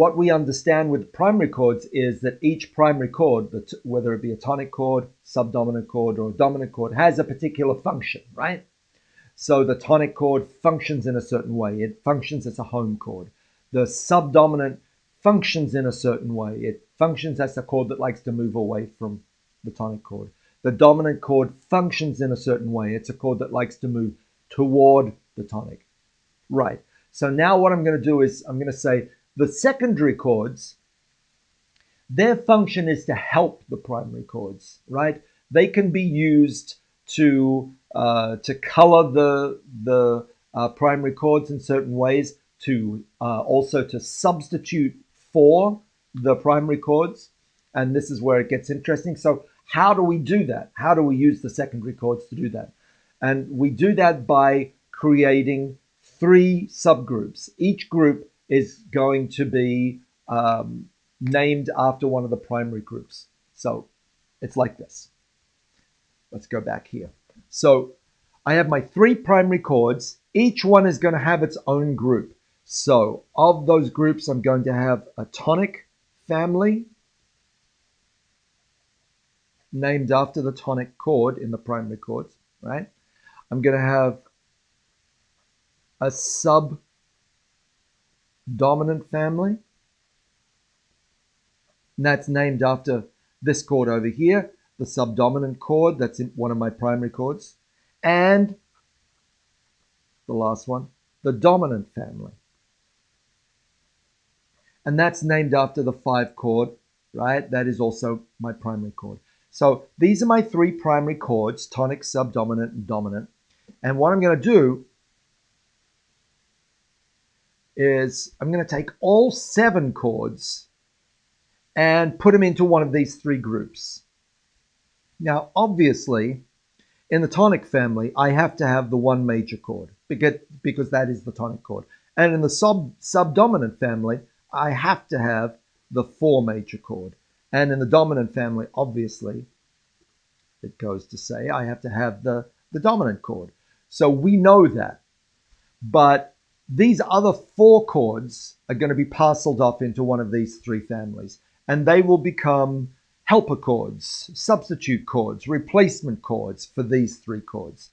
what we understand with primary chords is that each primary chord, whether it be a tonic chord, subdominant chord, or a dominant chord, has a particular function, right? So the tonic chord functions in a certain way. It functions as a home chord. The subdominant functions in a certain way. It functions as a chord that likes to move away from the tonic chord. The dominant chord functions in a certain way. It's a chord that likes to move toward the tonic. Right. So now what I'm going to do is I'm going to say the secondary chords, their function is to help the primary chords, right? They can be used to color the primary chords in certain ways, to also to substitute for the primary chords, and this is where it gets interesting. So how do we do that? How do we use the secondary chords to do that? And we do that by creating 3 subgroups. Each group is going to be named after one of the primary groups. So it's like this. Let's go back here. So I have my 3 primary chords. Each one is going to have its own group. So of those groups, I'm going to have a tonic family named after the tonic chord in the primary chords, right? I'm going to have a subdominant family, and that's named after this chord over here, the subdominant chord, that's in one of my primary chords, and the last one, the dominant family. And that's named after the 5 chord, right? That is also my primary chord. So these are my 3 primary chords, tonic, subdominant, and dominant. And what I'm going to do is I'm going to take all 7 chords and put them into one of these 3 groups. Now, obviously, in the tonic family, I have to have the 1 major chord because that is the tonic chord. And in the subdominant family, I have to have the 4 major chord. And in the dominant family, obviously, it goes to say I have to have the dominant chord. So we know that. But these other 4 chords are going to be parceled off into one of these 3 families. And they will become helper chords, substitute chords, replacement chords for these 3 chords.